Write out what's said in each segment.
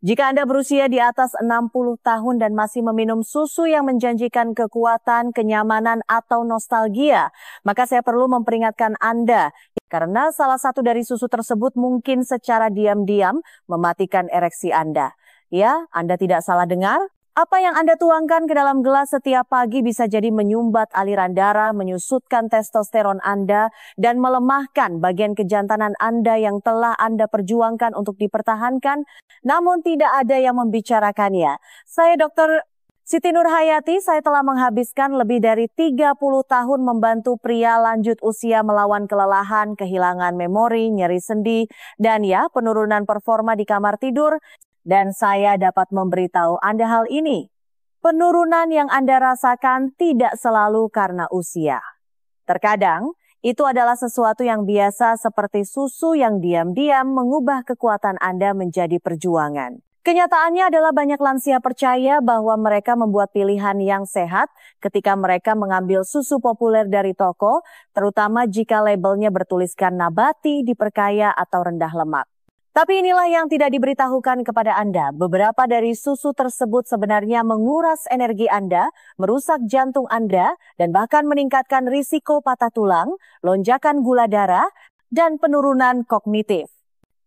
Jika Anda berusia di atas 60 tahun dan masih meminum susu yang menjanjikan kekuatan, kenyamanan, atau nostalgia, maka saya perlu memperingatkan Anda karena salah satu dari susu tersebut mungkin secara diam-diam mematikan ereksi Anda. Ya, Anda tidak salah dengar. Apa yang Anda tuangkan ke dalam gelas setiap pagi bisa jadi menyumbat aliran darah, menyusutkan testosteron Anda, dan melemahkan bagian kejantanan Anda yang telah Anda perjuangkan untuk dipertahankan, namun tidak ada yang membicarakannya. Saya Dr. Siti Nurhayati, saya telah menghabiskan lebih dari 30 tahun membantu pria lanjut usia melawan kelelahan, kehilangan memori, nyeri sendi, dan penurunan performa di kamar tidur. Dan saya dapat memberitahu Anda hal ini. Penurunan yang Anda rasakan tidak selalu karena usia. Terkadang, itu adalah sesuatu yang biasa seperti susu yang diam-diam mengubah kekuatan Anda menjadi perjuangan. Kenyataannya adalah banyak lansia percaya bahwa mereka membuat pilihan yang sehat ketika mereka mengambil susu populer dari toko, terutama jika labelnya bertuliskan nabati, diperkaya, atau rendah lemak. Tapi inilah yang tidak diberitahukan kepada Anda. Beberapa dari susu tersebut sebenarnya menguras energi Anda, merusak jantung Anda, dan bahkan meningkatkan risiko patah tulang, lonjakan gula darah, dan penurunan kognitif.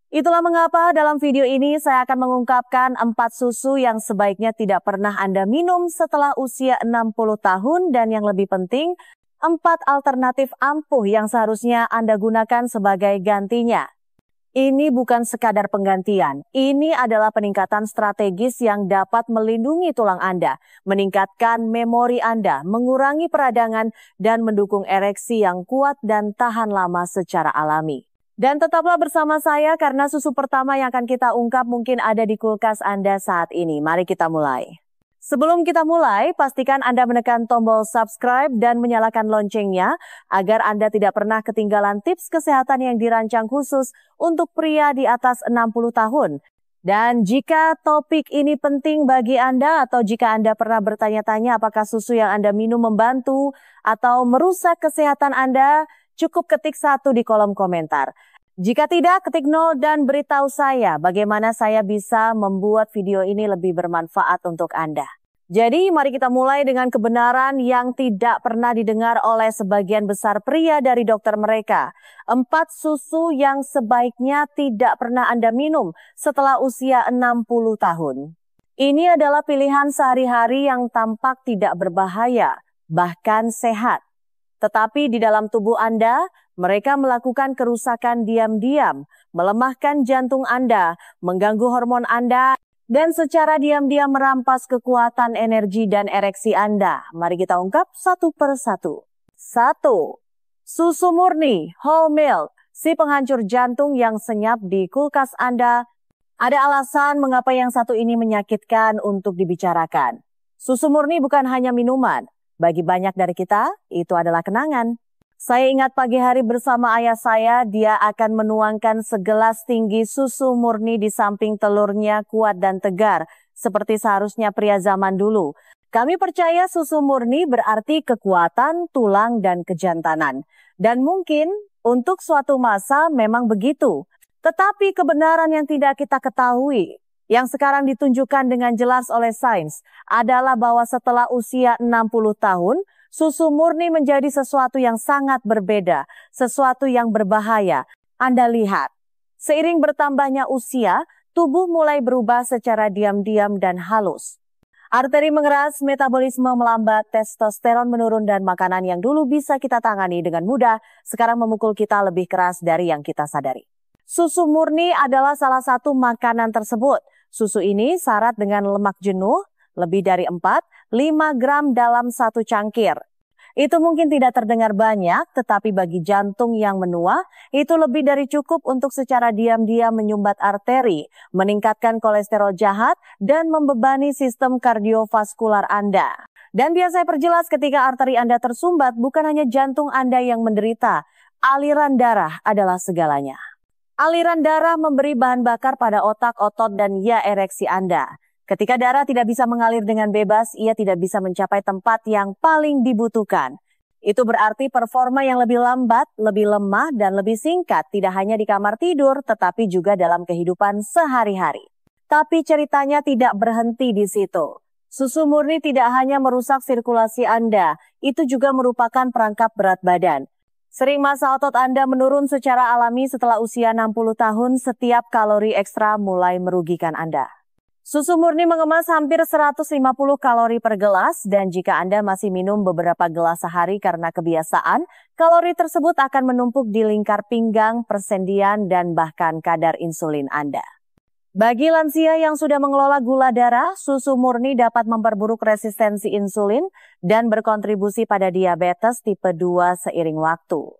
Itulah mengapa dalam video ini saya akan mengungkapkan 4 susu yang sebaiknya tidak pernah Anda minum setelah usia 60 tahun dan yang lebih penting, 4 alternatif ampuh yang seharusnya Anda gunakan sebagai gantinya. Ini bukan sekadar penggantian, ini adalah peningkatan strategis yang dapat melindungi tulang Anda, meningkatkan memori Anda, mengurangi peradangan, dan mendukung ereksi yang kuat dan tahan lama secara alami. Dan tetaplah bersama saya karena susu pertama yang akan kita ungkap mungkin ada di kulkas Anda saat ini. Mari kita mulai. Sebelum kita mulai, pastikan Anda menekan tombol subscribe dan menyalakan loncengnya agar Anda tidak pernah ketinggalan tips kesehatan yang dirancang khusus untuk pria di atas 60 tahun. Dan jika topik ini penting bagi Anda atau jika Anda pernah bertanya-tanya apakah susu yang Anda minum membantu atau merusak kesehatan Anda, cukup ketik 1 di kolom komentar. Jika tidak, ketik 0 dan beritahu saya bagaimana saya bisa membuat video ini lebih bermanfaat untuk Anda. Jadi, mari kita mulai dengan kebenaran yang tidak pernah didengar oleh sebagian besar pria dari dokter mereka. 4 susu yang sebaiknya tidak pernah Anda minum setelah usia 60 tahun. Ini adalah pilihan sehari-hari yang tampak tidak berbahaya, bahkan sehat. Tetapi di dalam tubuh Anda, mereka melakukan kerusakan diam-diam, melemahkan jantung Anda, mengganggu hormon Anda, dan secara diam-diam merampas kekuatan energi dan ereksi Anda. Mari kita ungkap satu per satu. 1. Susu murni, whole milk, si penghancur jantung yang senyap di kulkas Anda. Ada alasan mengapa yang satu ini menyakitkan untuk dibicarakan. Susu murni bukan hanya minuman. Bagi banyak dari kita, itu adalah kenangan. Saya ingat pagi hari bersama ayah saya, dia akan menuangkan segelas tinggi susu murni di samping telurnya kuat dan tegar, seperti seharusnya pria zaman dulu. Kami percaya susu murni berarti kekuatan, tulang, dan kejantanan. Dan mungkin untuk suatu masa memang begitu. Tetapi kebenaran yang tidak kita ketahui, yang sekarang ditunjukkan dengan jelas oleh sains, adalah bahwa setelah usia 60 tahun, susu murni menjadi sesuatu yang sangat berbeda, sesuatu yang berbahaya. Anda lihat, seiring bertambahnya usia, tubuh mulai berubah secara diam-diam dan halus. Arteri mengeras, metabolisme melambat, testosteron menurun, dan makanan yang dulu bisa kita tangani dengan mudah, sekarang memukul kita lebih keras dari yang kita sadari. Susu murni adalah salah satu makanan tersebut. Susu ini syarat dengan lemak jenuh, lebih dari 4-5 gram dalam satu cangkir. Itu mungkin tidak terdengar banyak, tetapi bagi jantung yang menua, itu lebih dari cukup untuk secara diam-diam menyumbat arteri, meningkatkan kolesterol jahat, dan membebani sistem kardiovaskular Anda. Dan biar saya perjelas, ketika arteri Anda tersumbat, bukan hanya jantung Anda yang menderita, aliran darah adalah segalanya. Aliran darah memberi bahan bakar pada otak, otot, dan ereksi Anda. Ketika darah tidak bisa mengalir dengan bebas, ia tidak bisa mencapai tempat yang paling dibutuhkan. Itu berarti performa yang lebih lambat, lebih lemah, dan lebih singkat, tidak hanya di kamar tidur, tetapi juga dalam kehidupan sehari-hari. Tapi ceritanya tidak berhenti di situ. Susu murni tidak hanya merusak sirkulasi Anda, itu juga merupakan perangkap berat badan. Sering massa otot Anda menurun secara alami setelah usia 60 tahun, setiap kalori ekstra mulai merugikan Anda. Susu murni mengemas hampir 150 kalori per gelas dan jika Anda masih minum beberapa gelas sehari karena kebiasaan, kalori tersebut akan menumpuk di lingkar pinggang, persendian, dan bahkan kadar insulin Anda. Bagi lansia yang sudah mengelola gula darah, susu murni dapat memperburuk resistensi insulin dan berkontribusi pada diabetes tipe 2 seiring waktu.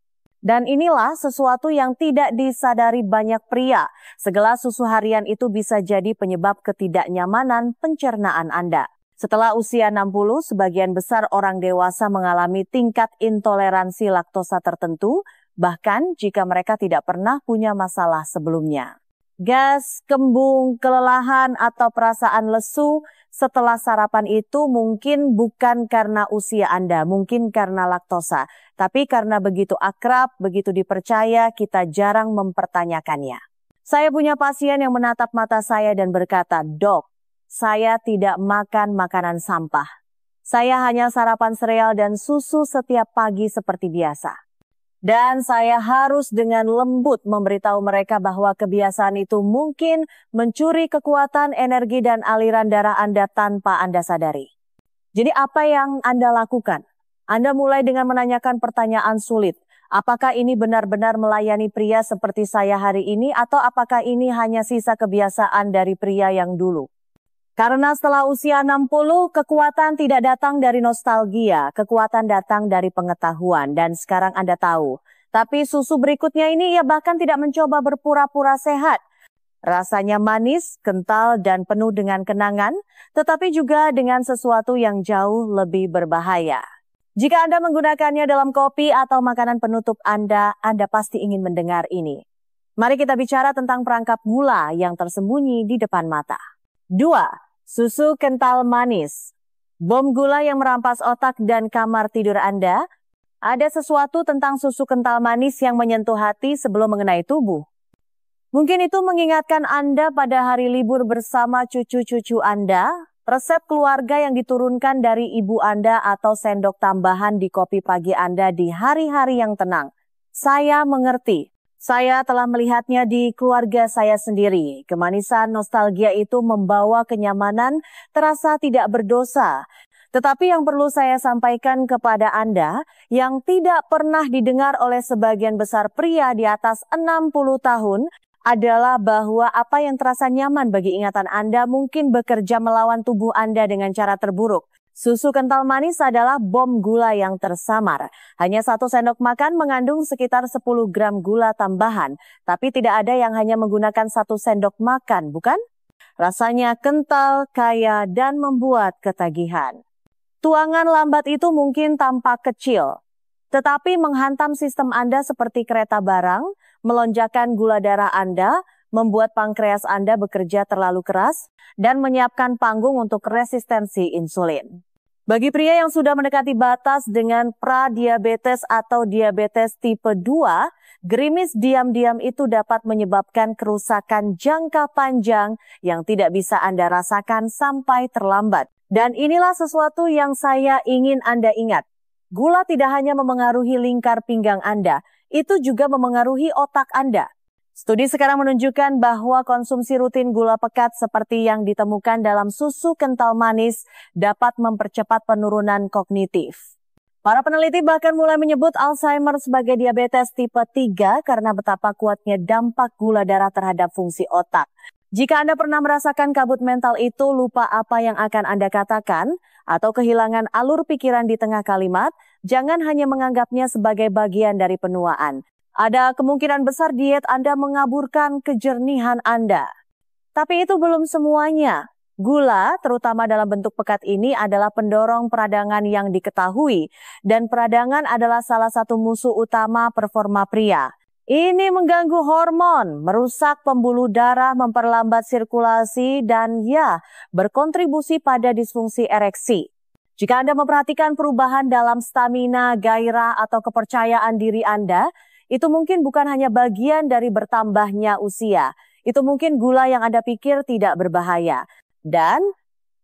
Dan inilah sesuatu yang tidak disadari banyak pria. Segelas susu harian itu bisa jadi penyebab ketidaknyamanan pencernaan Anda. Setelah usia 60, sebagian besar orang dewasa mengalami tingkat intoleransi laktosa tertentu, bahkan jika mereka tidak pernah punya masalah sebelumnya. Gas, kembung, kelelahan, atau perasaan lesu setelah sarapan itu mungkin bukan karena usia Anda, mungkin karena laktosa. Tapi karena begitu akrab, begitu dipercaya, kita jarang mempertanyakannya. Saya punya pasien yang menatap mata saya dan berkata, "Dok, saya tidak makan makanan sampah. Saya hanya sarapan sereal dan susu setiap pagi seperti biasa." Dan saya harus dengan lembut memberitahu mereka bahwa kebiasaan itu mungkin mencuri kekuatan, energi, dan aliran darah Anda tanpa Anda sadari. Jadi apa yang Anda lakukan? Anda mulai dengan menanyakan pertanyaan sulit. Apakah ini benar-benar melayani pria seperti saya hari ini atau apakah ini hanya sisa kebiasaan dari pria yang dulu? Karena setelah usia 60, kekuatan tidak datang dari nostalgia, kekuatan datang dari pengetahuan dan sekarang Anda tahu. Tapi susu berikutnya ini ia bahkan tidak mencoba berpura-pura sehat. Rasanya manis, kental dan penuh dengan kenangan, tetapi juga dengan sesuatu yang jauh lebih berbahaya. Jika Anda menggunakannya dalam kopi atau makanan penutup Anda pasti ingin mendengar ini. Mari kita bicara tentang perangkap gula yang tersembunyi di depan mata. 2. Susu kental manis. Bom gula yang merampas otak dan kamar tidur Anda. Ada sesuatu tentang susu kental manis yang menyentuh hati sebelum mengenai tubuh. Mungkin itu mengingatkan Anda pada hari libur bersama cucu-cucu Anda, resep keluarga yang diturunkan dari ibu Anda atau sendok tambahan di kopi pagi Anda di hari-hari yang tenang. Saya mengerti. Saya telah melihatnya di keluarga saya sendiri. Kemanisan nostalgia itu membawa kenyamanan, terasa tidak berdosa. Tetapi yang perlu saya sampaikan kepada Anda, yang tidak pernah didengar oleh sebagian besar pria di atas 60 tahun, adalah bahwa apa yang terasa nyaman bagi ingatan Anda mungkin bekerja melawan tubuh Anda dengan cara terburuk. Susu kental manis adalah bom gula yang tersamar. Hanya 1 sendok makan mengandung sekitar 10 gram gula tambahan. Tapi tidak ada yang hanya menggunakan 1 sendok makan, bukan? Rasanya kental, kaya, dan membuat ketagihan. Tuangan lambat itu mungkin tampak kecil, tetapi menghantam sistem Anda seperti kereta barang, melonjakkan gula darah Anda, membuat pankreas Anda bekerja terlalu keras, dan menyiapkan panggung untuk resistensi insulin. Bagi pria yang sudah mendekati batas dengan pradiabetes atau diabetes tipe 2, gerimis diam-diam itu dapat menyebabkan kerusakan jangka panjang yang tidak bisa Anda rasakan sampai terlambat. Dan inilah sesuatu yang saya ingin Anda ingat. Gula tidak hanya memengaruhi lingkar pinggang Anda, itu juga memengaruhi otak Anda. Studi sekarang menunjukkan bahwa konsumsi rutin gula pekat seperti yang ditemukan dalam susu kental manis dapat mempercepat penurunan kognitif. Para peneliti bahkan mulai menyebut Alzheimer sebagai diabetes tipe 3 karena betapa kuatnya dampak gula darah terhadap fungsi otak. Jika Anda pernah merasakan kabut mental itu, lupa apa yang akan Anda katakan, atau kehilangan alur pikiran di tengah kalimat, jangan hanya menganggapnya sebagai bagian dari penuaan. Ada kemungkinan besar diet Anda mengaburkan kejernihan Anda. Tapi itu belum semuanya. Gula, terutama dalam bentuk pekat ini, adalah pendorong peradangan yang diketahui. Dan peradangan adalah salah satu musuh utama performa pria. Ini mengganggu hormon, merusak pembuluh darah, memperlambat sirkulasi, dan berkontribusi pada disfungsi ereksi. Jika Anda memperhatikan perubahan dalam stamina, gairah, atau kepercayaan diri Anda, itu mungkin bukan hanya bagian dari bertambahnya usia. Itu mungkin gula yang Anda pikir tidak berbahaya. Dan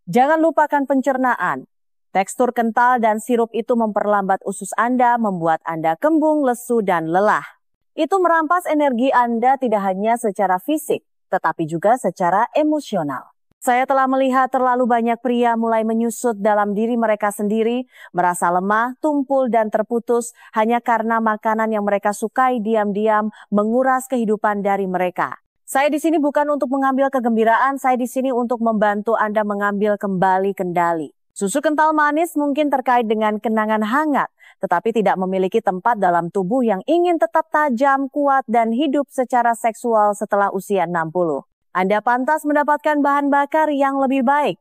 jangan lupakan pencernaan. Tekstur kental dan sirup itu memperlambat usus Anda, membuat Anda kembung, lesu, dan lelah. Itu merampas energi Anda tidak hanya secara fisik, tetapi juga secara emosional. Saya telah melihat terlalu banyak pria mulai menyusut dalam diri mereka sendiri, merasa lemah, tumpul, dan terputus hanya karena makanan yang mereka sukai diam-diam menguras kehidupan dari mereka. Saya di sini bukan untuk mengambil kegembiraan, saya di sini untuk membantu Anda mengambil kembali kendali. Susu kental manis mungkin terkait dengan kenangan hangat, tetapi tidak memiliki tempat dalam tubuh yang ingin tetap tajam, kuat, dan hidup secara seksual setelah usia 60. Anda pantas mendapatkan bahan bakar yang lebih baik.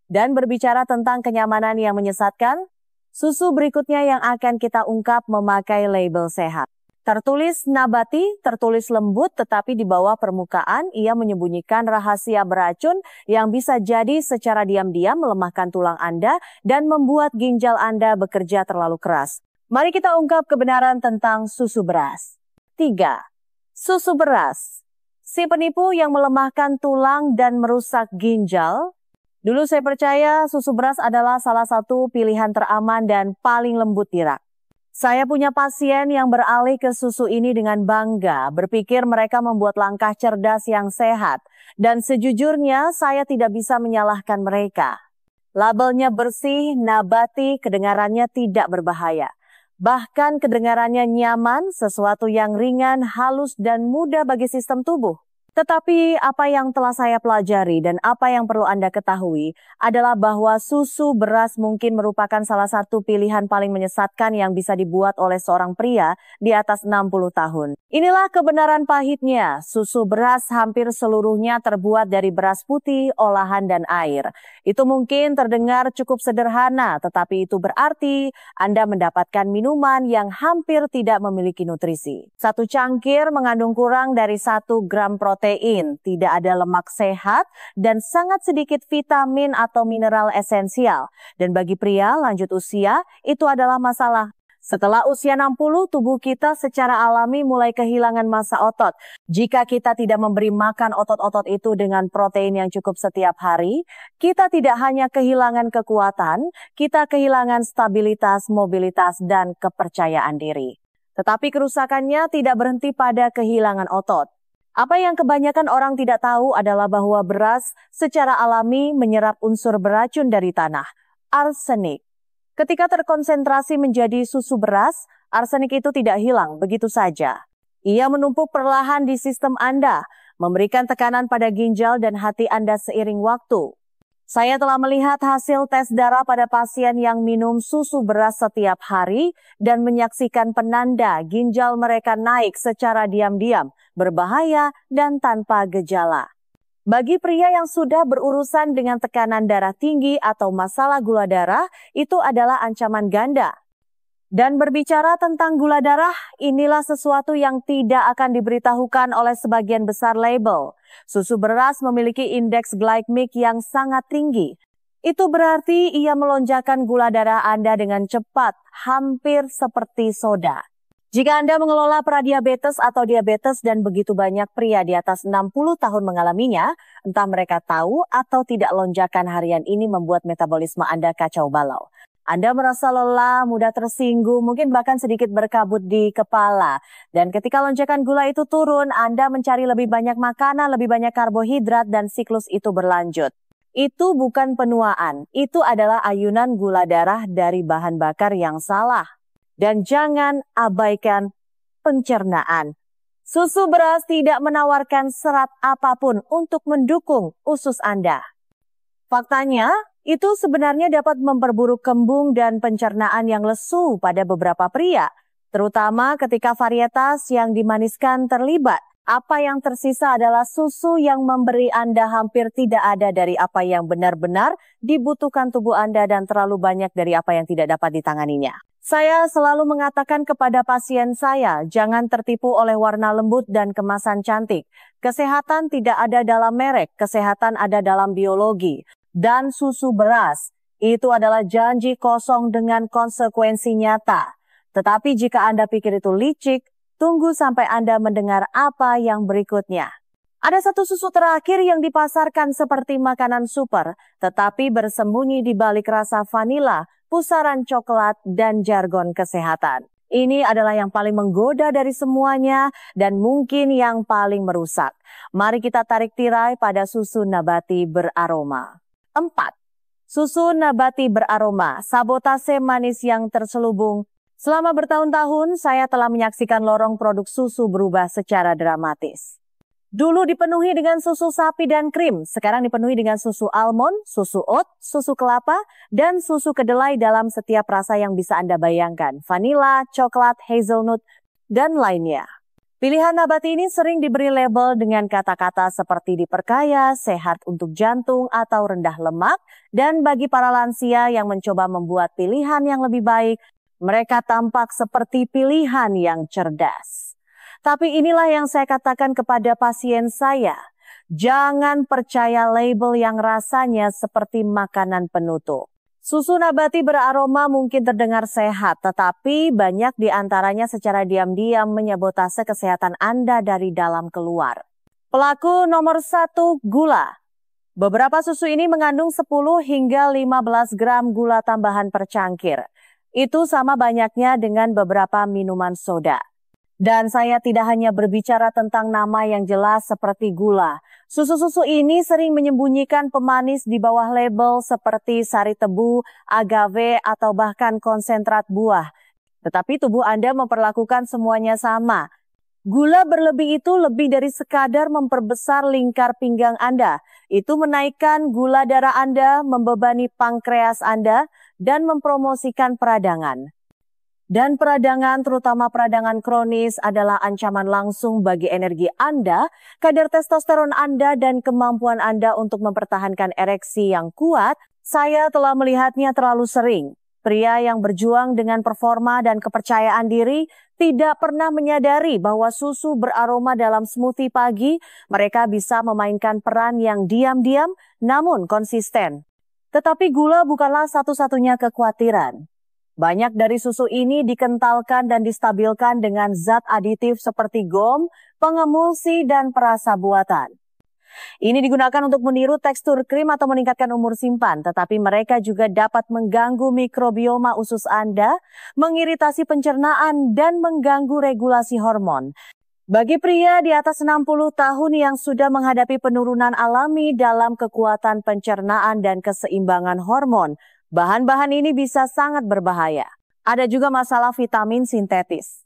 Dan berbicara tentang kenyamanan yang menyesatkan, susu berikutnya yang akan kita ungkap memakai label sehat. Tertulis nabati, tertulis lembut, tetapi di bawah permukaan ia menyembunyikan rahasia beracun yang bisa jadi secara diam-diam melemahkan tulang Anda dan membuat ginjal Anda bekerja terlalu keras. Mari kita ungkap kebenaran tentang susu beras. 3. Susu beras. Si penipu yang melemahkan tulang dan merusak ginjal. Dulu saya percaya susu beras adalah salah satu pilihan teraman dan paling lembut di rak. Saya punya pasien yang beralih ke susu ini dengan bangga, berpikir mereka membuat langkah cerdas yang sehat. Dan sejujurnya saya tidak bisa menyalahkan mereka. Labelnya bersih, nabati, kedengarannya tidak berbahaya. Bahkan kedengarannya nyaman, sesuatu yang ringan, halus, dan mudah bagi sistem tubuh. Tetapi apa yang telah saya pelajari dan apa yang perlu Anda ketahui adalah bahwa susu beras mungkin merupakan salah satu pilihan paling menyesatkan yang bisa dibuat oleh seorang pria di atas 60 tahun. Inilah kebenaran pahitnya, susu beras hampir seluruhnya terbuat dari beras putih, olahan, dan air. Itu mungkin terdengar cukup sederhana, tetapi itu berarti Anda mendapatkan minuman yang hampir tidak memiliki nutrisi. Satu cangkir mengandung kurang dari 1 gram protein, tidak ada lemak sehat, dan sangat sedikit vitamin atau mineral esensial. Dan bagi pria lanjut usia, itu adalah masalah. Setelah usia 60, tubuh kita secara alami mulai kehilangan massa otot. Jika kita tidak memberi makan otot-otot itu dengan protein yang cukup setiap hari, kita tidak hanya kehilangan kekuatan, kita kehilangan stabilitas, mobilitas, dan kepercayaan diri. Tetapi kerusakannya tidak berhenti pada kehilangan otot. Apa yang kebanyakan orang tidak tahu adalah bahwa beras secara alami menyerap unsur beracun dari tanah, arsenik. Ketika terkonsentrasi menjadi susu beras, arsenik itu tidak hilang begitu saja. Ia menumpuk perlahan di sistem Anda, memberikan tekanan pada ginjal dan hati Anda seiring waktu. Saya telah melihat hasil tes darah pada pasien yang minum susu beras setiap hari dan menyaksikan penanda ginjal mereka naik secara diam-diam, berbahaya, dan tanpa gejala. Bagi pria yang sudah berurusan dengan tekanan darah tinggi atau masalah gula darah, itu adalah ancaman ganda. Dan berbicara tentang gula darah, inilah sesuatu yang tidak akan diberitahukan oleh sebagian besar label. Susu beras memiliki indeks glikemik yang sangat tinggi. Itu berarti ia melonjakkan gula darah Anda dengan cepat, hampir seperti soda. Jika Anda mengelola pradiabetes atau diabetes dan begitu banyak pria di atas 60 tahun mengalaminya, entah mereka tahu atau tidak, lonjakan harian ini membuat metabolisme Anda kacau balau. Anda merasa lelah, mudah tersinggung, mungkin bahkan sedikit berkabut di kepala. Dan ketika lonjakan gula itu turun, Anda mencari lebih banyak makanan, lebih banyak karbohidrat, dan siklus itu berlanjut. Itu bukan penuaan, itu adalah ayunan gula darah dari bahan bakar yang salah. Dan jangan abaikan pencernaan. Susu beras tidak menawarkan serat apapun untuk mendukung usus Anda. Faktanya, itu sebenarnya dapat memperburuk kembung dan pencernaan yang lesu pada beberapa pria, terutama ketika varietas yang dimaniskan terlibat. Apa yang tersisa adalah susu yang memberi Anda hampir tidak ada dari apa yang benar-benar dibutuhkan tubuh Anda dan terlalu banyak dari apa yang tidak dapat ditanganinya. Saya selalu mengatakan kepada pasien saya, jangan tertipu oleh warna lembut dan kemasan cantik. Kesehatan tidak ada dalam merek, kesehatan ada dalam biologi. Dan susu beras, itu adalah janji kosong dengan konsekuensi nyata. Tetapi jika Anda pikir itu licik, tunggu sampai Anda mendengar apa yang berikutnya. Ada satu susu terakhir yang dipasarkan seperti makanan super, tetapi bersembunyi di balik rasa vanila, pusaran coklat, dan jargon kesehatan. Ini adalah yang paling menggoda dari semuanya dan mungkin yang paling merusak. Mari kita tarik tirai pada susu nabati beraroma. 4. Susu nabati beraroma, sabotase manis yang terselubung. Selama bertahun-tahun, saya telah menyaksikan lorong produk susu berubah secara dramatis. Dulu dipenuhi dengan susu sapi dan krim, sekarang dipenuhi dengan susu almond, susu oat, susu kelapa, dan susu kedelai dalam setiap rasa yang bisa Anda bayangkan. Vanila, coklat, hazelnut, dan lainnya. Pilihan nabati ini sering diberi label dengan kata-kata seperti diperkaya, sehat untuk jantung, atau rendah lemak. Dan bagi para lansia yang mencoba membuat pilihan yang lebih baik, mereka tampak seperti pilihan yang cerdas. Tapi inilah yang saya katakan kepada pasien saya. Jangan percaya label yang rasanya seperti makanan penutup. Susu nabati beraroma mungkin terdengar sehat, tetapi banyak di antaranya secara diam-diam menyabotase kesehatan Anda dari dalam keluar. Pelaku nomor 1, gula. Beberapa susu ini mengandung 10 hingga 15 gram gula tambahan per cangkir. Itu sama banyaknya dengan beberapa minuman soda. Dan saya tidak hanya berbicara tentang nama yang jelas seperti gula. Susu-susu ini sering menyembunyikan pemanis di bawah label seperti sari tebu, agave, atau bahkan konsentrat buah. Tetapi tubuh Anda memperlakukan semuanya sama. Gula berlebih itu lebih dari sekadar memperbesar lingkar pinggang Anda. Itu menaikkan gula darah Anda, membebani pankreas Anda, dan mempromosikan peradangan. Dan peradangan, terutama peradangan kronis, adalah ancaman langsung bagi energi Anda, kadar testosteron Anda, dan kemampuan Anda untuk mempertahankan ereksi yang kuat. Saya telah melihatnya terlalu sering. Pria yang berjuang dengan performa dan kepercayaan diri tidak pernah menyadari bahwa susu beraroma dalam smoothie pagi, mereka bisa memainkan peran yang diam-diam namun konsisten. Tetapi gula bukanlah satu-satunya kekhawatiran. Banyak dari susu ini dikentalkan dan distabilkan dengan zat aditif seperti gom, pengemulsi, dan perasa buatan. Ini digunakan untuk meniru tekstur krim atau meningkatkan umur simpan, tetapi mereka juga dapat mengganggu mikrobioma usus Anda, mengiritasi pencernaan, dan mengganggu regulasi hormon. Bagi pria di atas 60 tahun yang sudah menghadapi penurunan alami dalam kekuatan pencernaan dan keseimbangan hormon, bahan-bahan ini bisa sangat berbahaya. Ada juga masalah vitamin sintetis.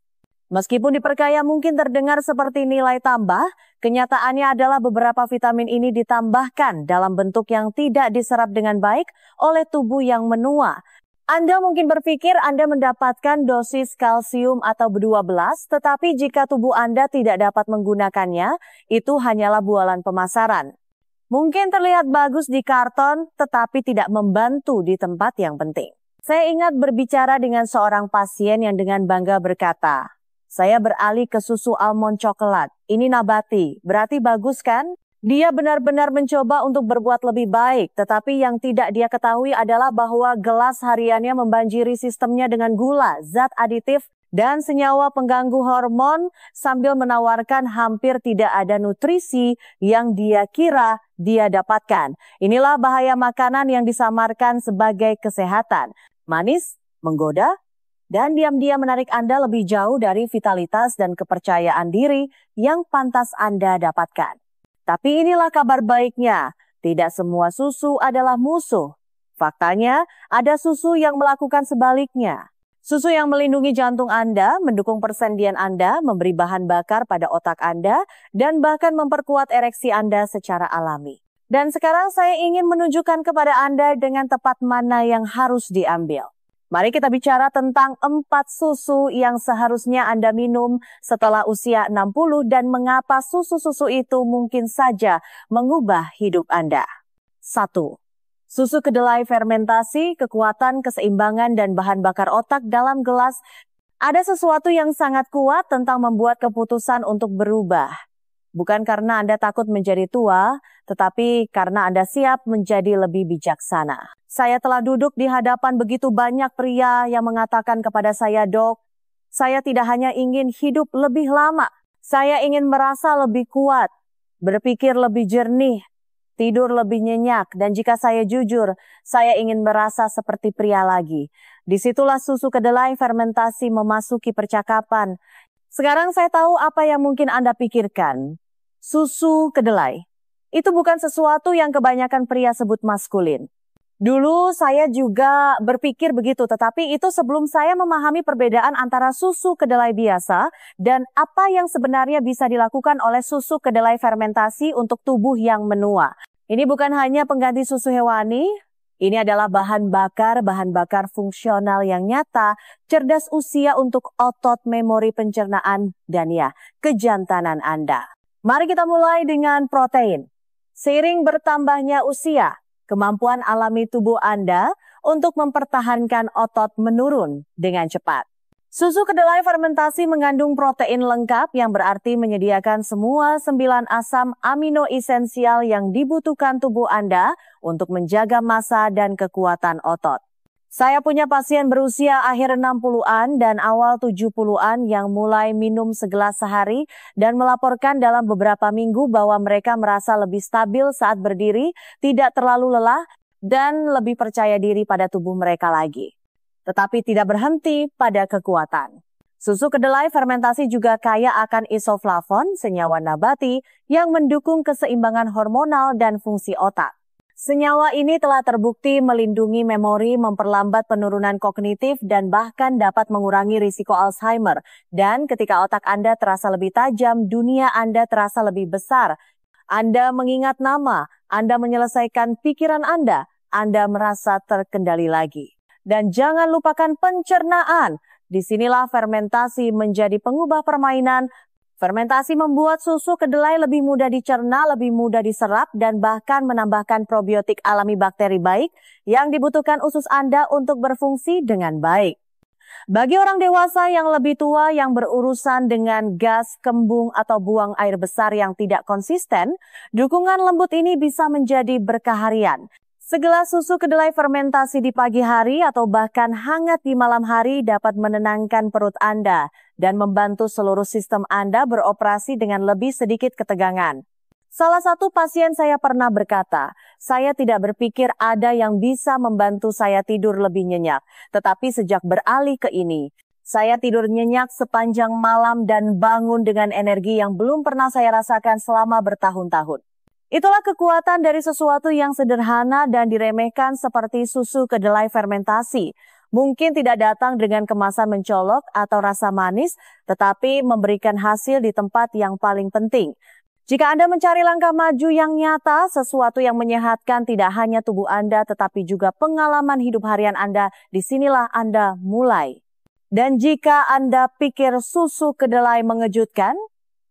Meskipun diperkaya mungkin terdengar seperti nilai tambah, kenyataannya adalah beberapa vitamin ini ditambahkan dalam bentuk yang tidak diserap dengan baik oleh tubuh yang menua. Anda mungkin berpikir Anda mendapatkan dosis kalsium atau B12, tetapi jika tubuh Anda tidak dapat menggunakannya, itu hanyalah bualan pemasaran. Mungkin terlihat bagus di karton, tetapi tidak membantu di tempat yang penting. Saya ingat berbicara dengan seorang pasien yang dengan bangga berkata, "Saya beralih ke susu almond coklat. Ini nabati, berarti bagus kan?" Dia benar-benar mencoba untuk berbuat lebih baik, tetapi yang tidak dia ketahui adalah bahwa gelas hariannya membanjiri sistemnya dengan gula, zat aditif, dan senyawa pengganggu hormon sambil menawarkan hampir tidak ada nutrisi yang dia kira dia dapatkan. Inilah bahaya makanan yang disamarkan sebagai kesehatan. Manis, menggoda, dan diam-diam menarik Anda lebih jauh dari vitalitas dan kepercayaan diri yang pantas Anda dapatkan. Tapi inilah kabar baiknya, tidak semua susu adalah musuh. Faktanya, ada susu yang melakukan sebaliknya. Susu yang melindungi jantung Anda, mendukung persendian Anda, memberi bahan bakar pada otak Anda, dan bahkan memperkuat ereksi Anda secara alami. Dan sekarang saya ingin menunjukkan kepada Anda dengan tepat mana yang harus diambil. Mari kita bicara tentang 4 susu yang seharusnya Anda minum setelah usia 60 dan mengapa susu-susu itu mungkin saja mengubah hidup Anda. 1. Susu kedelai fermentasi, kekuatan, keseimbangan, dan bahan bakar otak dalam gelas. Ada sesuatu yang sangat kuat tentang membuat keputusan untuk berubah. Bukan karena Anda takut menjadi tua, tetapi karena Anda siap menjadi lebih bijaksana. Saya telah duduk di hadapan begitu banyak pria yang mengatakan kepada saya, "Dok, saya tidak hanya ingin hidup lebih lama, saya ingin merasa lebih kuat." berpikir lebih jernih, tidur lebih nyenyak, dan jika saya jujur, saya ingin merasa seperti pria lagi. Disitulah susu kedelai fermentasi memasuki percakapan. Sekarang saya tahu apa yang mungkin Anda pikirkan. Susu kedelai. Itu bukan sesuatu yang kebanyakan pria sebut maskulin. Dulu saya juga berpikir begitu, tetapi itu sebelum saya memahami perbedaan antara susu kedelai biasa dan apa yang sebenarnya bisa dilakukan oleh susu kedelai fermentasi untuk tubuh yang menua. Ini bukan hanya pengganti susu hewani, ini adalah bahan bakar fungsional yang nyata, cerdas usia untuk otot, memori pencernaan, dan ya, kejantanan Anda. Mari kita mulai dengan protein. Seiring bertambahnya usia, kemampuan alami tubuh Anda untuk mempertahankan otot menurun dengan cepat. Susu kedelai fermentasi mengandung protein lengkap yang berarti menyediakan semua 9 asam amino esensial yang dibutuhkan tubuh Anda untuk menjaga massa dan kekuatan otot. Saya punya pasien berusia akhir 60-an dan awal 70-an yang mulai minum segelas sehari dan melaporkan dalam beberapa minggu bahwa mereka merasa lebih stabil saat berdiri, tidak terlalu lelah, dan lebih percaya diri pada tubuh mereka lagi. Tetapi tidak berhenti pada kekuatan. Susu kedelai fermentasi juga kaya akan isoflavon, senyawa nabati yang mendukung keseimbangan hormonal dan fungsi otak. Senyawa ini telah terbukti melindungi memori, memperlambat penurunan kognitif, dan bahkan dapat mengurangi risiko Alzheimer. Dan ketika otak Anda terasa lebih tajam, dunia Anda terasa lebih besar. Anda mengingat nama, Anda menyelesaikan pikiran Anda merasa terkendali lagi. Dan jangan lupakan pencernaan. Disinilah fermentasi menjadi pengubah permainan. Fermentasi membuat susu kedelai lebih mudah dicerna, lebih mudah diserap, dan bahkan menambahkan probiotik alami bakteri baik yang dibutuhkan usus Anda untuk berfungsi dengan baik. Bagi orang dewasa yang lebih tua yang berurusan dengan gas, kembung, atau buang air besar yang tidak konsisten, dukungan lembut ini bisa menjadi berkah harian. Segelas susu kedelai fermentasi di pagi hari atau bahkan hangat di malam hari dapat menenangkan perut Anda dan membantu seluruh sistem Anda beroperasi dengan lebih sedikit ketegangan. Salah satu pasien saya pernah berkata, saya tidak berpikir ada yang bisa membantu saya tidur lebih nyenyak, tetapi sejak beralih ke ini, saya tidur nyenyak sepanjang malam dan bangun dengan energi yang belum pernah saya rasakan selama bertahun-tahun. Itulah kekuatan dari sesuatu yang sederhana dan diremehkan seperti susu kedelai fermentasi. Mungkin tidak datang dengan kemasan mencolok atau rasa manis, tetapi memberikan hasil di tempat yang paling penting. Jika Anda mencari langkah maju yang nyata, sesuatu yang menyehatkan tidak hanya tubuh Anda, tetapi juga pengalaman hidup harian Anda, disinilah Anda mulai. Dan jika Anda pikir susu kedelai mengejutkan,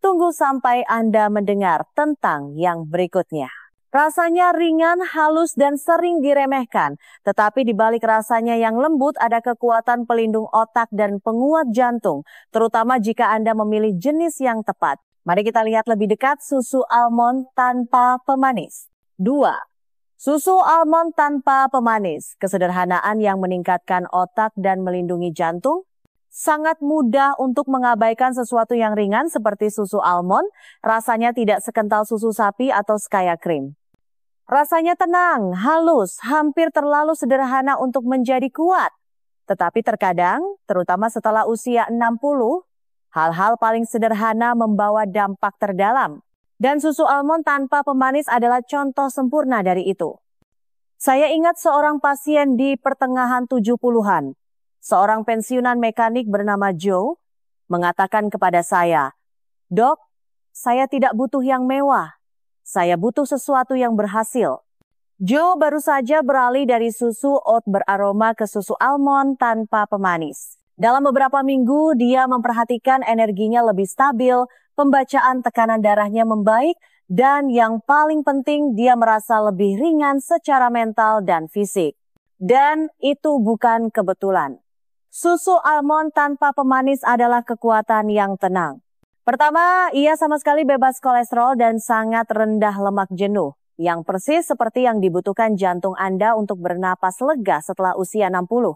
tunggu sampai Anda mendengar tentang yang berikutnya. Rasanya ringan, halus, dan sering diremehkan. Tetapi di balik rasanya yang lembut ada kekuatan pelindung otak dan penguat jantung, terutama jika Anda memilih jenis yang tepat. Mari kita lihat lebih dekat susu almond tanpa pemanis. 2. Susu almond tanpa pemanis, kesederhanaan yang meningkatkan otak dan melindungi jantung. Sangat mudah untuk mengabaikan sesuatu yang ringan seperti susu almond, rasanya tidak sekental susu sapi atau skaya krim. Rasanya tenang, halus, hampir terlalu sederhana untuk menjadi kuat. Tetapi terkadang, terutama setelah usia 60, hal-hal paling sederhana membawa dampak terdalam. Dan susu almond tanpa pemanis adalah contoh sempurna dari itu. Saya ingat seorang pasien di pertengahan 70-an. Seorang pensiunan mekanik bernama Joe mengatakan kepada saya, "Dok, saya tidak butuh yang mewah. Saya butuh sesuatu yang berhasil." Joe baru saja beralih dari susu oat beraroma ke susu almond tanpa pemanis. Dalam beberapa minggu, dia memperhatikan energinya lebih stabil, pembacaan tekanan darahnya membaik, dan yang paling penting, dia merasa lebih ringan secara mental dan fisik. Dan itu bukan kebetulan. Susu almond tanpa pemanis adalah kekuatan yang tenang. Pertama, ia sama sekali bebas kolesterol dan sangat rendah lemak jenuh, yang persis seperti yang dibutuhkan jantung Anda untuk bernapas lega setelah usia 60.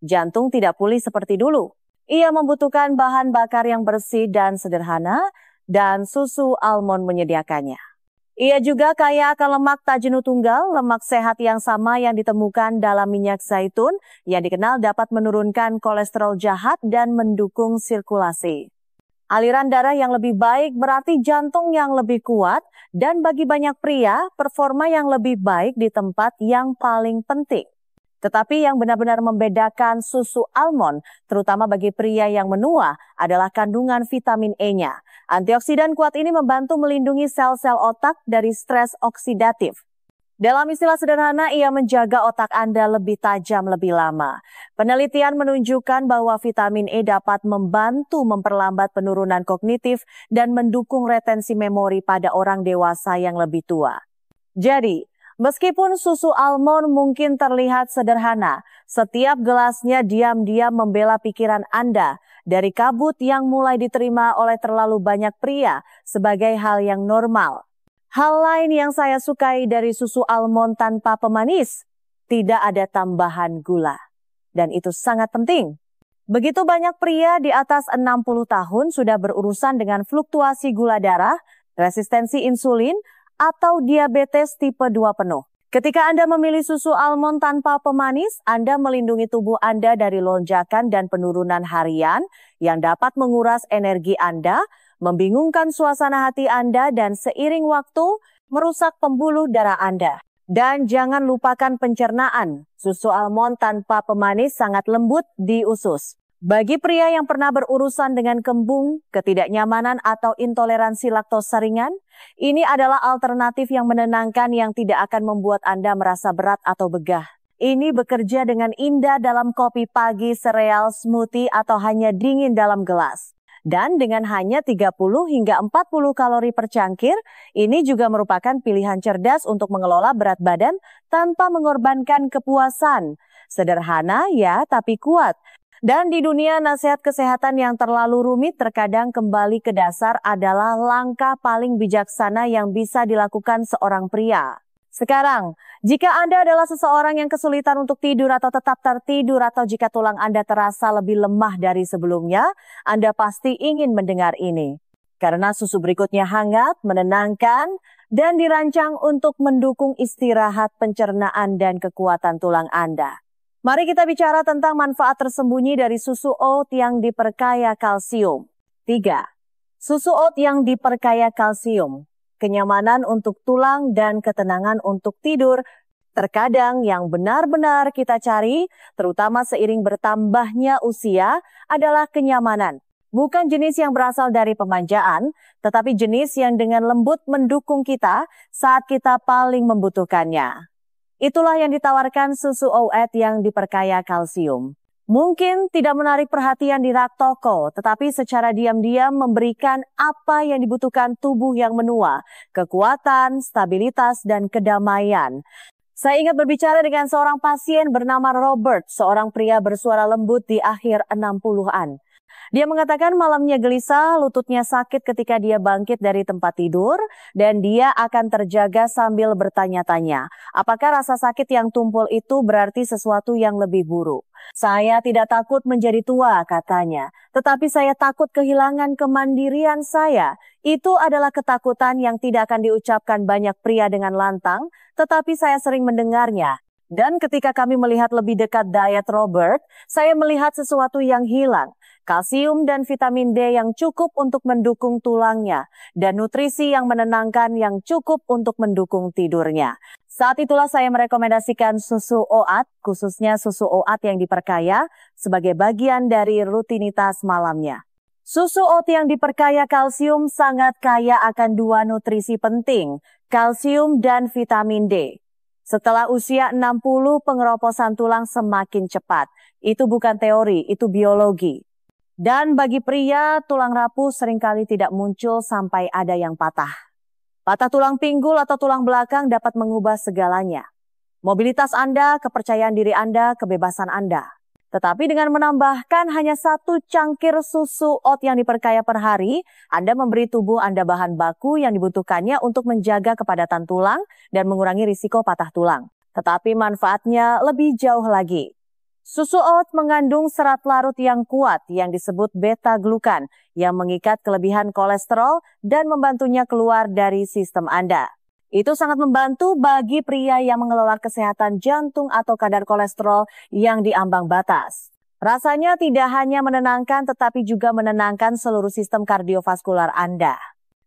Jantung tidak pulih seperti dulu. Ia membutuhkan bahan bakar yang bersih dan sederhana, dan susu almond menyediakannya. Ia juga kaya akan lemak tak jenuh tunggal, lemak sehat yang sama yang ditemukan dalam minyak zaitun yang dikenal dapat menurunkan kolesterol jahat dan mendukung sirkulasi. Aliran darah yang lebih baik berarti jantung yang lebih kuat, dan bagi banyak pria, performa yang lebih baik di tempat yang paling penting. Tetapi yang benar-benar membedakan susu almond, terutama bagi pria yang menua, adalah kandungan vitamin E-nya. Antioksidan kuat ini membantu melindungi sel-sel otak dari stres oksidatif. Dalam istilah sederhana, ia menjaga otak Anda lebih tajam lebih lama. Penelitian menunjukkan bahwa vitamin E dapat membantu memperlambat penurunan kognitif dan mendukung retensi memori pada orang dewasa yang lebih tua. Jadi, meskipun susu almond mungkin terlihat sederhana, setiap gelasnya diam-diam membela pikiran Anda dari kabut yang mulai diterima oleh terlalu banyak pria sebagai hal yang normal. Hal lain yang saya sukai dari susu almond tanpa pemanis, tidak ada tambahan gula. Dan itu sangat penting. Begitu banyak pria di atas 60 tahun sudah berurusan dengan fluktuasi gula darah, resistensi insulin, atau diabetes tipe 2 penuh. Ketika Anda memilih susu almond tanpa pemanis, Anda melindungi tubuh Anda dari lonjakan dan penurunan harian yang dapat menguras energi Anda, membingungkan suasana hati Anda, dan seiring waktu merusak pembuluh darah Anda. Dan jangan lupakan pencernaan. Susu almond tanpa pemanis sangat lembut di usus. Bagi pria yang pernah berurusan dengan kembung, ketidaknyamanan atau intoleransi laktosa ringan, ini adalah alternatif yang menenangkan yang tidak akan membuat Anda merasa berat atau begah. Ini bekerja dengan indah dalam kopi pagi, sereal, smoothie, atau hanya dingin dalam gelas. Dan dengan hanya 30 hingga 40 kalori per cangkir, ini juga merupakan pilihan cerdas untuk mengelola berat badan tanpa mengorbankan kepuasan. Sederhana ya, tapi kuat. Dan di dunia nasihat kesehatan yang terlalu rumit, terkadang kembali ke dasar adalah langkah paling bijaksana yang bisa dilakukan seorang pria. Sekarang, jika Anda adalah seseorang yang kesulitan untuk tidur atau tetap tertidur, atau jika tulang Anda terasa lebih lemah dari sebelumnya, Anda pasti ingin mendengar ini. Karena susu berikutnya hangat, menenangkan, dan dirancang untuk mendukung istirahat, pencernaan, dan kekuatan tulang Anda. Mari kita bicara tentang manfaat tersembunyi dari susu oat yang diperkaya kalsium. 3. Susu oat yang diperkaya kalsium. Kenyamanan untuk tulang dan ketenangan untuk tidur. Terkadang yang benar-benar kita cari, terutama seiring bertambahnya usia, adalah kenyamanan. Bukan jenis yang berasal dari pemanjaan, tetapi jenis yang dengan lembut mendukung kita saat kita paling membutuhkannya. Itulah yang ditawarkan susu oat yang diperkaya kalsium. Mungkin tidak menarik perhatian di rak toko, tetapi secara diam-diam memberikan apa yang dibutuhkan tubuh yang menua, kekuatan, stabilitas, dan kedamaian. Saya ingat berbicara dengan seorang pasien bernama Robert, seorang pria bersuara lembut di akhir 60-an. Dia mengatakan malamnya gelisah, lututnya sakit ketika dia bangkit dari tempat tidur, dan dia akan terjaga sambil bertanya-tanya, apakah rasa sakit yang tumpul itu berarti sesuatu yang lebih buruk. Saya tidak takut menjadi tua, katanya, tetapi saya takut kehilangan kemandirian saya. Itu adalah ketakutan yang tidak akan diucapkan banyak pria dengan lantang, tetapi saya sering mendengarnya. Dan ketika kami melihat lebih dekat diet Robert, saya melihat sesuatu yang hilang. Kalsium dan vitamin D yang cukup untuk mendukung tulangnya, dan nutrisi yang menenangkan yang cukup untuk mendukung tidurnya. Saat itulah saya merekomendasikan susu oat, khususnya susu oat yang diperkaya, sebagai bagian dari rutinitas malamnya. Susu oat yang diperkaya kalsium sangat kaya akan dua nutrisi penting, kalsium dan vitamin D. Setelah usia 60, pengeroposan tulang semakin cepat. Itu bukan teori, itu biologi. Dan bagi pria, tulang rapuh seringkali tidak muncul sampai ada yang patah. Patah tulang pinggul atau tulang belakang dapat mengubah segalanya. Mobilitas Anda, kepercayaan diri Anda, kebebasan Anda. Tetapi dengan menambahkan hanya 1 cangkir susu oat yang diperkaya per hari, Anda memberi tubuh Anda bahan baku yang dibutuhkannya untuk menjaga kepadatan tulang dan mengurangi risiko patah tulang. Tetapi manfaatnya lebih jauh lagi. Susu oat mengandung serat larut yang kuat yang disebut beta-glukan yang mengikat kelebihan kolesterol dan membantunya keluar dari sistem Anda. Itu sangat membantu bagi pria yang mengelola kesehatan jantung atau kadar kolesterol yang diambang batas. Rasanya tidak hanya menenangkan tetapi juga menenangkan seluruh sistem kardiovaskular Anda.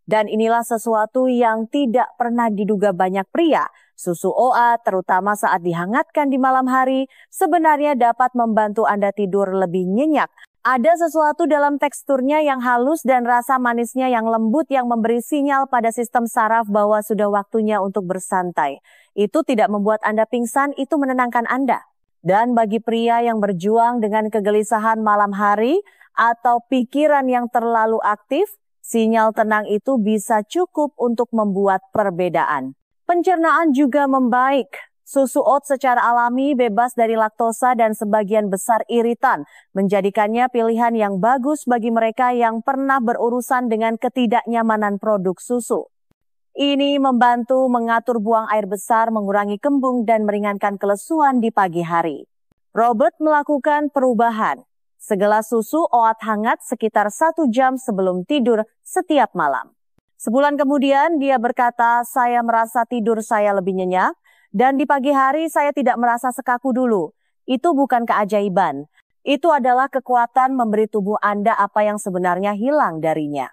Dan inilah sesuatu yang tidak pernah diduga banyak pria. Susu OA, terutama saat dihangatkan di malam hari, sebenarnya dapat membantu Anda tidur lebih nyenyak. Ada sesuatu dalam teksturnya yang halus dan rasa manisnya yang lembut yang memberi sinyal pada sistem saraf bahwa sudah waktunya untuk bersantai. Itu tidak membuat Anda pingsan, itu menenangkan Anda. Dan bagi pria yang berjuang dengan kegelisahan malam hari atau pikiran yang terlalu aktif, sinyal tenang itu bisa cukup untuk membuat perbedaan. Pencernaan juga membaik. Susu oat secara alami bebas dari laktosa dan sebagian besar iritan, menjadikannya pilihan yang bagus bagi mereka yang pernah berurusan dengan ketidaknyamanan produk susu. Ini membantu mengatur buang air besar, mengurangi kembung, dan meringankan kelesuan di pagi hari. Robert melakukan perubahan. Segelas susu oat hangat sekitar 1 jam sebelum tidur setiap malam. Sebulan kemudian dia berkata, saya merasa tidur saya lebih nyenyak dan di pagi hari saya tidak merasa sekaku dulu. Itu bukan keajaiban. Itu adalah kekuatan memberi tubuh Anda apa yang sebenarnya hilang darinya.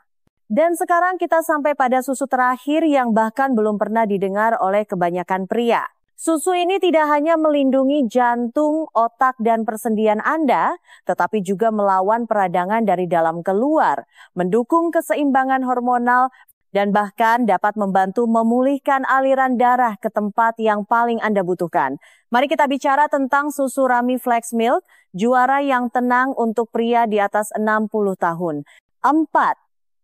Dan sekarang kita sampai pada susu terakhir yang bahkan belum pernah didengar oleh kebanyakan pria. Susu ini tidak hanya melindungi jantung, otak, dan persendian Anda, tetapi juga melawan peradangan dari dalam keluar, mendukung keseimbangan hormonal, dan bahkan dapat membantu memulihkan aliran darah ke tempat yang paling Anda butuhkan. Mari kita bicara tentang susu Rami Flex Milk, juara yang tenang untuk pria di atas 60 tahun. 4.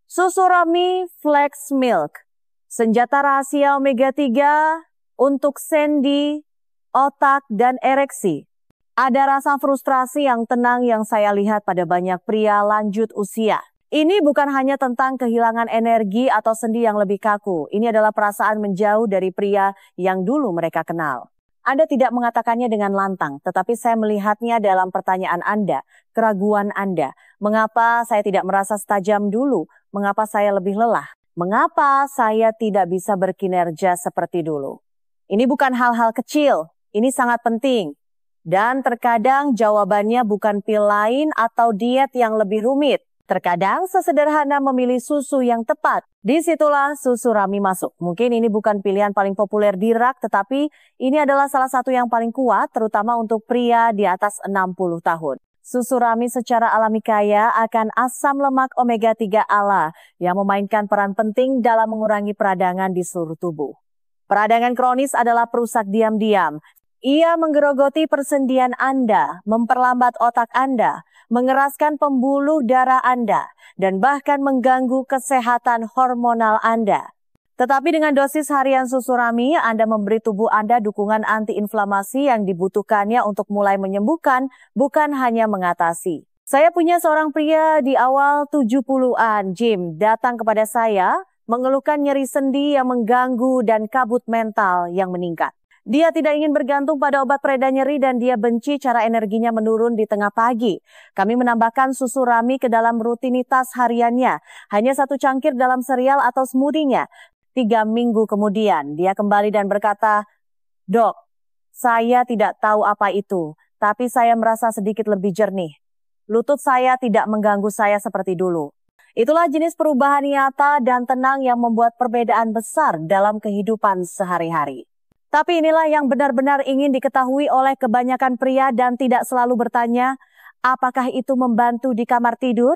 Susu Rami Flex Milk, senjata rahasia omega 3 untuk sendi, otak, dan ereksi. Ada rasa frustrasi yang tenang yang saya lihat pada banyak pria lanjut usia. Ini bukan hanya tentang kehilangan energi atau sendi yang lebih kaku. Ini adalah perasaan menjauh dari pria yang dulu mereka kenal. Anda tidak mengatakannya dengan lantang, tetapi saya melihatnya dalam pertanyaan Anda, keraguan Anda. Mengapa saya tidak merasa setajam dulu? Mengapa saya lebih lelah? Mengapa saya tidak bisa berkinerja seperti dulu? Ini bukan hal-hal kecil, ini sangat penting. Dan terkadang jawabannya bukan pil lain atau diet yang lebih rumit. Terkadang sesederhana memilih susu yang tepat. Disitulah susu Rami masuk. Mungkin ini bukan pilihan paling populer di rak, tetapi ini adalah salah satu yang paling kuat, terutama untuk pria di atas 60 tahun. Susu Rami secara alami kaya akan asam lemak omega 3 ALA yang memainkan peran penting dalam mengurangi peradangan di seluruh tubuh. Peradangan kronis adalah perusak diam-diam. Ia menggerogoti persendian Anda, memperlambat otak Anda, mengeraskan pembuluh darah Anda, dan bahkan mengganggu kesehatan hormonal Anda. Tetapi dengan dosis harian susu Rami, Anda memberi tubuh Anda dukungan antiinflamasi yang dibutuhkannya untuk mulai menyembuhkan, bukan hanya mengatasi. Saya punya seorang pria di awal 70-an, Jim, datang kepada saya, mengeluhkan nyeri sendi yang mengganggu dan kabut mental yang meningkat. Dia tidak ingin bergantung pada obat pereda nyeri dan dia benci cara energinya menurun di tengah pagi. Kami menambahkan susu Rami ke dalam rutinitas hariannya. Hanya 1 cangkir dalam serial atau smoothie-nya. 3 minggu kemudian, dia kembali dan berkata, "Dok, saya tidak tahu apa itu, tapi saya merasa sedikit lebih jernih. Lutut saya tidak mengganggu saya seperti dulu." Itulah jenis perubahan nyata dan tenang yang membuat perbedaan besar dalam kehidupan sehari-hari. Tapi inilah yang benar-benar ingin diketahui oleh kebanyakan pria dan tidak selalu bertanya, apakah itu membantu di kamar tidur?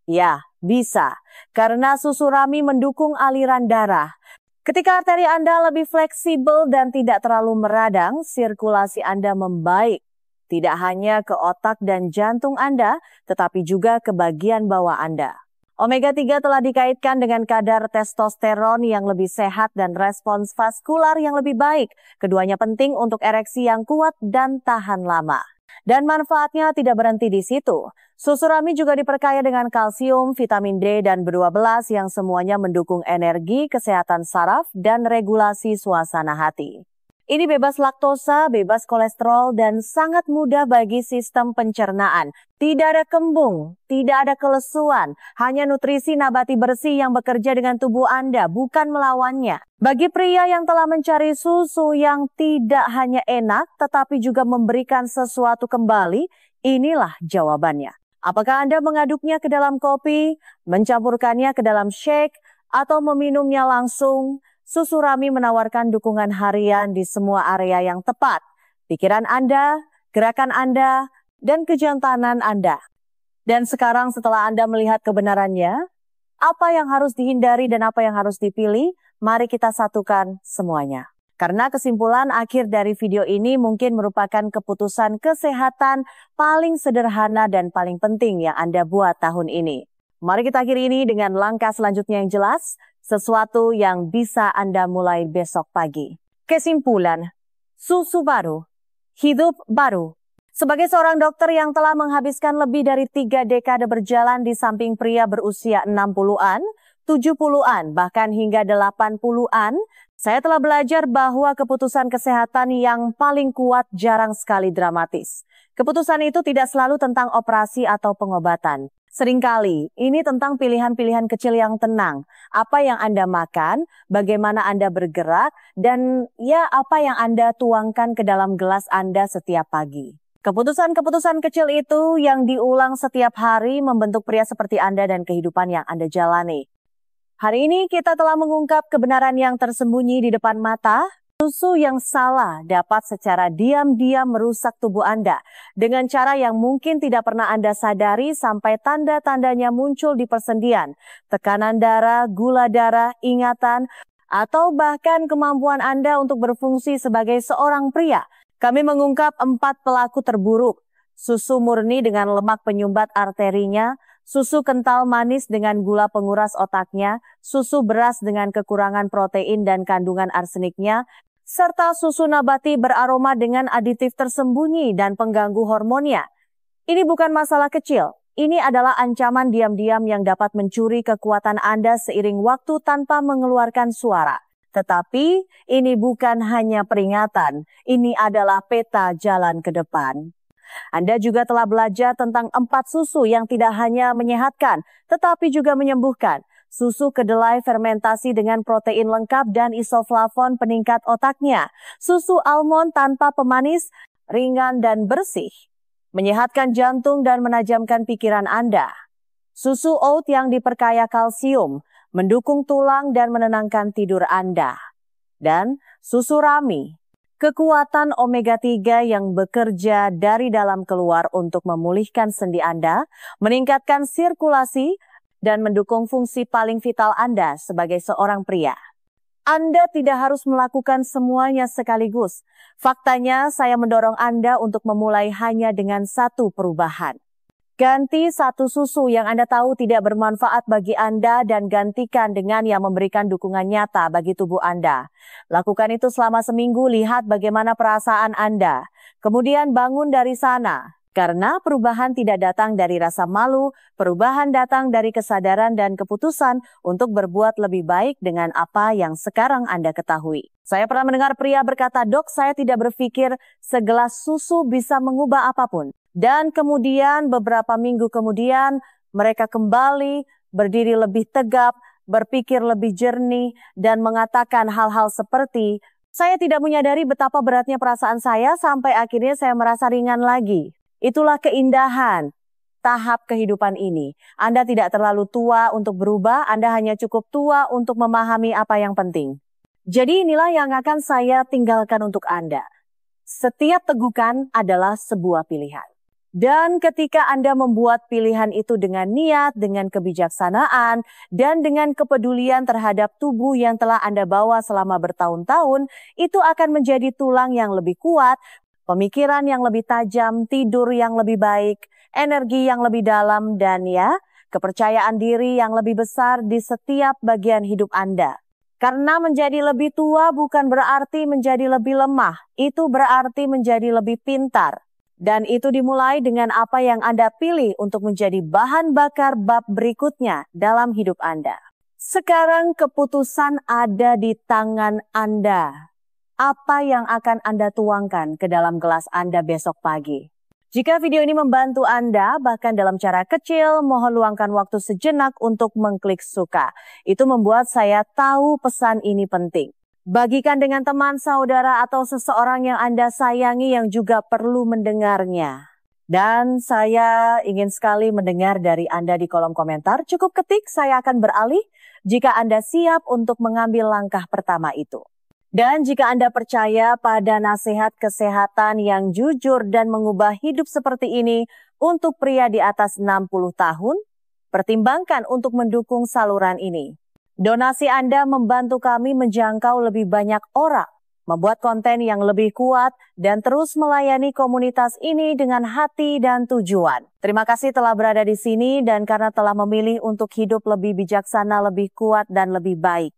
Ya, bisa. Karena susu Rami mendukung aliran darah. Ketika arteri Anda lebih fleksibel dan tidak terlalu meradang, sirkulasi Anda membaik. Tidak hanya ke otak dan jantung Anda, tetapi juga ke bagian bawah Anda. Omega 3 telah dikaitkan dengan kadar testosteron yang lebih sehat dan respons vaskular yang lebih baik. Keduanya penting untuk ereksi yang kuat dan tahan lama. Dan manfaatnya tidak berhenti di situ. Susu Rami juga diperkaya dengan kalsium, vitamin D, dan B12 yang semuanya mendukung energi, kesehatan saraf, dan regulasi suasana hati. Ini bebas laktosa, bebas kolesterol, dan sangat mudah bagi sistem pencernaan. Tidak ada kembung, tidak ada kelesuan, hanya nutrisi nabati bersih yang bekerja dengan tubuh Anda, bukan melawannya. Bagi pria yang telah mencari susu yang tidak hanya enak, tetapi juga memberikan sesuatu kembali, inilah jawabannya. Apakah Anda mengaduknya ke dalam kopi, mencampurkannya ke dalam shake, atau meminumnya langsung? Susu Rami menawarkan dukungan harian di semua area yang tepat. Pikiran Anda, gerakan Anda, dan kejantanan Anda. Dan sekarang setelah Anda melihat kebenarannya, apa yang harus dihindari dan apa yang harus dipilih, mari kita satukan semuanya. Karena kesimpulan akhir dari video ini mungkin merupakan keputusan kesehatan paling sederhana dan paling penting yang Anda buat tahun ini. Mari kita akhiri ini dengan langkah selanjutnya yang jelas, sesuatu yang bisa Anda mulai besok pagi. Kesimpulan, susu baru, hidup baru. Sebagai seorang dokter yang telah menghabiskan lebih dari 3 dekade berjalan di samping pria berusia 60-an, 70-an, bahkan hingga 80-an, saya telah belajar bahwa keputusan kesehatan yang paling kuat jarang sekali dramatis. Keputusan itu tidak selalu tentang operasi atau pengobatan. Seringkali ini tentang pilihan-pilihan kecil yang tenang. Apa yang Anda makan, bagaimana Anda bergerak, dan ya apa yang Anda tuangkan ke dalam gelas Anda setiap pagi. Keputusan-keputusan kecil itu yang diulang setiap hari membentuk pria seperti Anda dan kehidupan yang Anda jalani. Hari ini kita telah mengungkap kebenaran yang tersembunyi di depan mata. Susu yang salah dapat secara diam-diam merusak tubuh Anda dengan cara yang mungkin tidak pernah Anda sadari sampai tanda-tandanya muncul di persendian, tekanan darah, gula darah, ingatan, atau bahkan kemampuan Anda untuk berfungsi sebagai seorang pria. Kami mengungkap 4 pelaku terburuk: susu murni dengan lemak penyumbat arterinya, susu kental manis dengan gula penguras otaknya, susu beras dengan kekurangan protein dan kandungan arseniknya, serta susu nabati beraroma dengan aditif tersembunyi dan pengganggu hormonnya. Ini bukan masalah kecil. Ini adalah ancaman diam-diam yang dapat mencuri kekuatan Anda seiring waktu tanpa mengeluarkan suara. Tetapi ini bukan hanya peringatan, ini adalah peta jalan ke depan. Anda juga telah belajar tentang 4 susu yang tidak hanya menyehatkan, tetapi juga menyembuhkan. Susu kedelai fermentasi dengan protein lengkap dan isoflavon peningkat otaknya. Susu almond tanpa pemanis, ringan dan bersih. Menyehatkan jantung dan menajamkan pikiran Anda. Susu oat yang diperkaya kalsium, mendukung tulang dan menenangkan tidur Anda. Dan susu Rami, kekuatan omega 3 yang bekerja dari dalam keluar untuk memulihkan sendi Anda, meningkatkan sirkulasi, dan mendukung fungsi paling vital Anda sebagai seorang pria. Anda tidak harus melakukan semuanya sekaligus. Faktanya, saya mendorong Anda untuk memulai hanya dengan 1 perubahan. Ganti 1 susu yang Anda tahu tidak bermanfaat bagi Anda dan gantikan dengan yang memberikan dukungan nyata bagi tubuh Anda. Lakukan itu selama seminggu, lihat bagaimana perasaan Anda. Kemudian bangun dari sana. Karena perubahan tidak datang dari rasa malu, perubahan datang dari kesadaran dan keputusan untuk berbuat lebih baik dengan apa yang sekarang Anda ketahui. Saya pernah mendengar pria berkata, "Dok, saya tidak berpikir segelas susu bisa mengubah apapun." Dan kemudian beberapa minggu kemudian mereka kembali berdiri lebih tegap, berpikir lebih jernih, dan mengatakan hal-hal seperti, "Saya tidak menyadari betapa beratnya perasaan saya sampai akhirnya saya merasa ringan lagi." Itulah keindahan tahap kehidupan ini. Anda tidak terlalu tua untuk berubah, Anda hanya cukup tua untuk memahami apa yang penting. Jadi inilah yang akan saya tinggalkan untuk Anda. Setiap tegukan adalah sebuah pilihan. Dan ketika Anda membuat pilihan itu dengan niat, dengan kebijaksanaan, dan dengan kepedulian terhadap tubuh yang telah Anda bawa selama bertahun-tahun, itu akan menjadi tulang yang lebih kuat, pemikiran yang lebih tajam, tidur yang lebih baik, energi yang lebih dalam, dan ya, kepercayaan diri yang lebih besar di setiap bagian hidup Anda. Karena menjadi lebih tua bukan berarti menjadi lebih lemah, itu berarti menjadi lebih pintar. Dan itu dimulai dengan apa yang Anda pilih untuk menjadi bahan bakar bab berikutnya dalam hidup Anda. Sekarang keputusan ada di tangan Anda. apa yang akan Anda tuangkan ke dalam gelas Anda besok pagi? Jika video ini membantu Anda, bahkan dalam cara kecil, mohon luangkan waktu sejenak untuk mengklik suka. Itu membuat saya tahu pesan ini penting. Bagikan dengan teman, saudara, atau seseorang yang Anda sayangi yang juga perlu mendengarnya. Dan saya ingin sekali mendengar dari Anda di kolom komentar. Cukup ketik, saya akan beralih jika Anda siap untuk mengambil langkah pertama itu. Dan jika Anda percaya pada nasihat kesehatan yang jujur dan mengubah hidup seperti ini untuk pria di atas 60 tahun, pertimbangkan untuk mendukung saluran ini. Donasi Anda membantu kami menjangkau lebih banyak orang, membuat konten yang lebih kuat, dan terus melayani komunitas ini dengan hati dan tujuan. Terima kasih telah berada di sini dan karena telah memilih untuk hidup lebih bijaksana, lebih kuat, dan lebih baik.